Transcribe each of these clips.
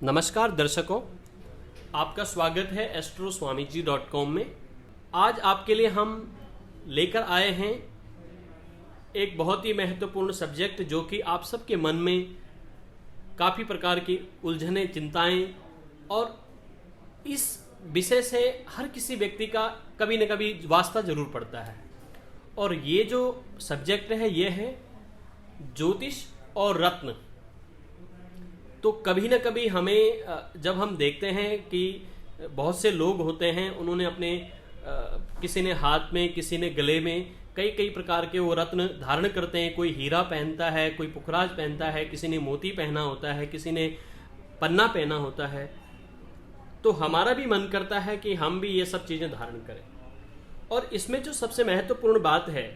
नमस्कार दर्शकों, आपका स्वागत है astroswamiji.com में। आज आपके लिए हम लेकर आए हैं एक बहुत ही महत्वपूर्ण सब्जेक्ट जो कि आप सबके मन में काफ़ी प्रकार की उलझनें, चिंताएं और इस विषय से हर किसी व्यक्ति का कभी न कभी वास्ता जरूर पड़ता है। और ये जो सब्जेक्ट है ये है ज्योतिष और रत्न। तो कभी न कभी हमें जब हम देखते हैं कि बहुत से लोग होते हैं, उन्होंने अपने किसी ने हाथ में, किसी ने गले में कई प्रकार के वो रत्न धारण करते हैं। कोई हीरा पहनता है, कोई पुखराज पहनता है, किसी ने मोती पहना होता है, किसी ने पन्ना पहना होता है। तो हमारा भी मन करता है कि हम भी ये सब चीज़ें धारण करें। और इसमें जो सबसे महत्वपूर्ण बात है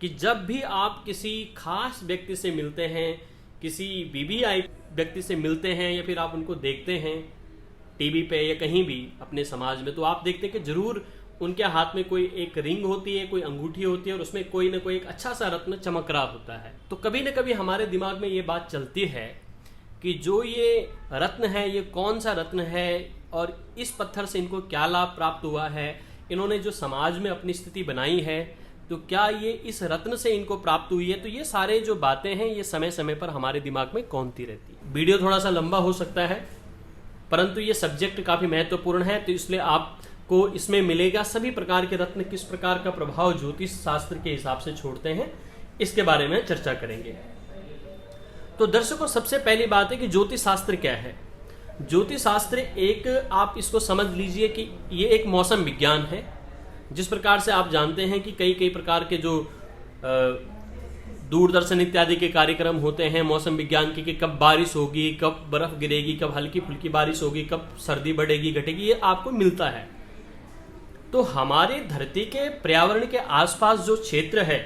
कि जब भी आप किसी खास व्यक्ति से मिलते हैं, किसी वीवीआई व्यक्ति से मिलते हैं या फिर आप उनको देखते हैं टीवी पे या कहीं भी अपने समाज में, तो आप देखते हैं कि जरूर उनके हाथ में कोई एक रिंग होती है, कोई अंगूठी होती है और उसमें कोई ना कोई एक अच्छा सा रत्न चमक रहा होता है। तो कभी ना कभी हमारे दिमाग में ये बात चलती है कि जो ये रत्न है ये कौन सा रत्न है और इस पत्थर से इनको क्या लाभ प्राप्त हुआ है, इन्होंने जो समाज में अपनी स्थिति बनाई है तो क्या ये इस रत्न से इनको प्राप्त हुई है। तो ये सारे जो बातें हैं ये समय समय पर हमारे दिमाग में कौंधती रहती है। वीडियो थोड़ा सा लंबा हो सकता है परंतु ये सब्जेक्ट काफी महत्वपूर्ण है, तो इसलिए आपको इसमें मिलेगा सभी प्रकार के रत्न किस प्रकार का प्रभाव ज्योतिष शास्त्र के हिसाब से छोड़ते हैं, इसके बारे में चर्चा करेंगे। तो दर्शकों, सबसे पहली बात है कि ज्योतिष शास्त्र क्या है। ज्योतिष शास्त्र एक, आप इसको समझ लीजिए कि ये एक मौसम विज्ञान है। जिस प्रकार से आप जानते हैं कि कई प्रकार के जो दूरदर्शन इत्यादि के कार्यक्रम होते हैं मौसम विज्ञान के, कि कब बारिश होगी, कब बर्फ गिरेगी, कब हल्की फुल्की बारिश होगी, कब सर्दी बढ़ेगी घटेगी, ये आपको मिलता है। तो हमारे धरती के पर्यावरण के आसपास जो क्षेत्र है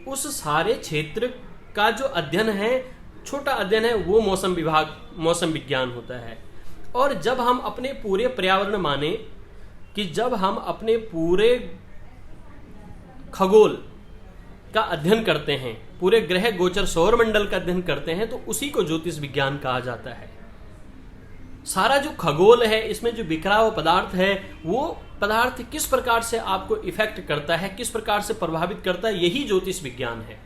उस सारे क्षेत्र का जो अध्ययन है, छोटा अध्ययन है, वो मौसम विज्ञान होता है। और जब हम अपने पूरे पर्यावरण माने कि जब हम अपने पूरे खगोल का अध्ययन करते हैं, पूरे ग्रह गोचर सौर मंडल का अध्ययन करते हैं, तो उसी को ज्योतिष विज्ञान कहा जाता है। सारा जो खगोल है इसमें जो बिखरा हुआ पदार्थ है, वो पदार्थ किस प्रकार से आपको इफेक्ट करता है, किस प्रकार से प्रभावित करता है, यही ज्योतिष विज्ञान है।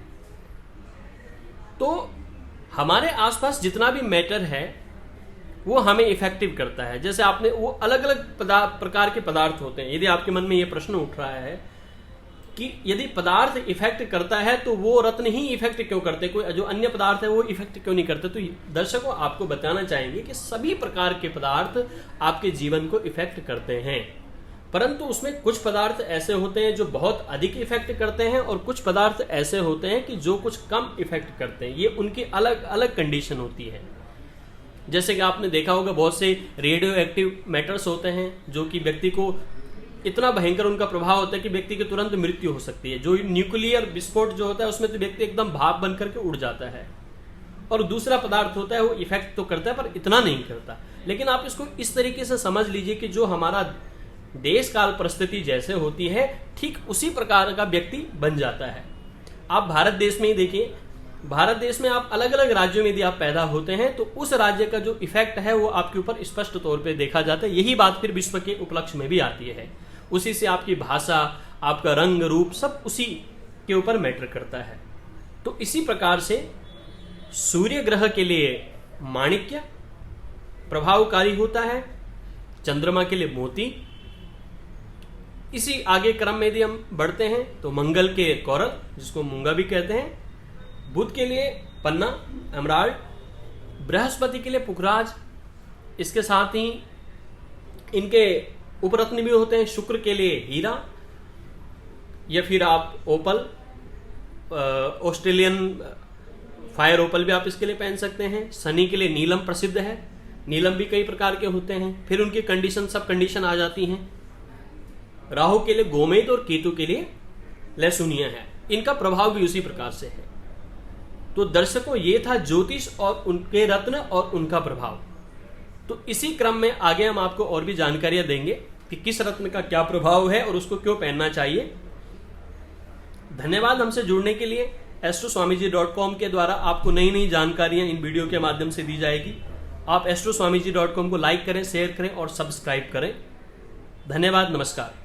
तो हमारे आसपास जितना भी मैटर है वो हमें इफेक्टिव करता है। जैसे आपने वो अलग अलग प्रकार के पदार्थ होते हैं। यदि आपके मन में ये प्रश्न उठ रहा है कि यदि पदार्थ इफेक्ट करता है तो वो रत्न ही इफेक्ट क्यों करते, कोई जो अन्य पदार्थ है वो इफेक्ट क्यों नहीं करते, तो दर्शकों आपको बताना चाहेंगे कि सभी प्रकार के पदार्थ आपके जीवन को इफेक्ट करते हैं, परंतु उसमें कुछ पदार्थ ऐसे होते हैं जो बहुत अधिक इफेक्ट करते हैं और कुछ पदार्थ ऐसे होते हैं कि जो कुछ कम इफेक्ट करते हैं। ये उनकी अलग अलग कंडीशन होती है। जैसे कि आपने देखा होगा बहुत से रेडियो एक्टिव मैटर्स होते हैं जो कि व्यक्ति को इतना भयंकर उनका प्रभाव होता है कि व्यक्ति की तुरंत मृत्यु हो सकती है। जो न्यूक्लियर विस्फोट जो होता है उसमें तो व्यक्ति एकदम भाप बन करके उड़ जाता है। और दूसरा पदार्थ होता है वो इफेक्ट तो करता है पर इतना नहीं करता। लेकिन आप इसको इस तरीके से समझ लीजिए कि जो हमारा देश काल परिस्थिति जैसे होती है ठीक उसी प्रकार का व्यक्ति बन जाता है। आप भारत देश में ही देखिए, भारत देश में आप अलग अलग राज्यों में यदि आप पैदा होते हैं तो उस राज्य का जो इफेक्ट है वो आपके ऊपर स्पष्ट तौर पे देखा जाता है। यही बात फिर विश्व के उपलक्ष्य में भी आती है। उसी से आपकी भाषा, आपका रंग रूप सब उसी के ऊपर मैटर करता है। तो इसी प्रकार से सूर्य ग्रह के लिए माणिक्य प्रभावकारी होता है, चंद्रमा के लिए मोती। इसी आगे क्रम में यदि हम बढ़ते हैं तो मंगल के कोरल, जिसको मूंगा भी कहते हैं, बुध के लिए पन्ना एमराल्ड, बृहस्पति के लिए पुखराज, इसके साथ ही इनके उपरत्न भी होते हैं। शुक्र के लिए हीरा या फिर आप ओपल, ऑस्ट्रेलियन फायर ओपल भी आप इसके लिए पहन सकते हैं। शनि के लिए नीलम प्रसिद्ध है, नीलम भी कई प्रकार के होते हैं। फिर उनकी कंडीशन सब कंडीशन आ जाती हैं। राहु के लिए गोमेद और केतु के लिए लहसुनिया है। इनका प्रभाव भी उसी प्रकार से है। तो दर्शकों ये था ज्योतिष और उनके रत्न और उनका प्रभाव। तो इसी क्रम में आगे हम आपको और भी जानकारियां देंगे कि किस रत्न का क्या प्रभाव है और उसको क्यों पहनना चाहिए। धन्यवाद हमसे जुड़ने के लिए। astroswamiji.com के द्वारा आपको नई नई जानकारियां इन वीडियो के माध्यम से दी जाएगी। आप astroswamiji.com को लाइक करें, शेयर करें और सब्सक्राइब करें। धन्यवाद, नमस्कार।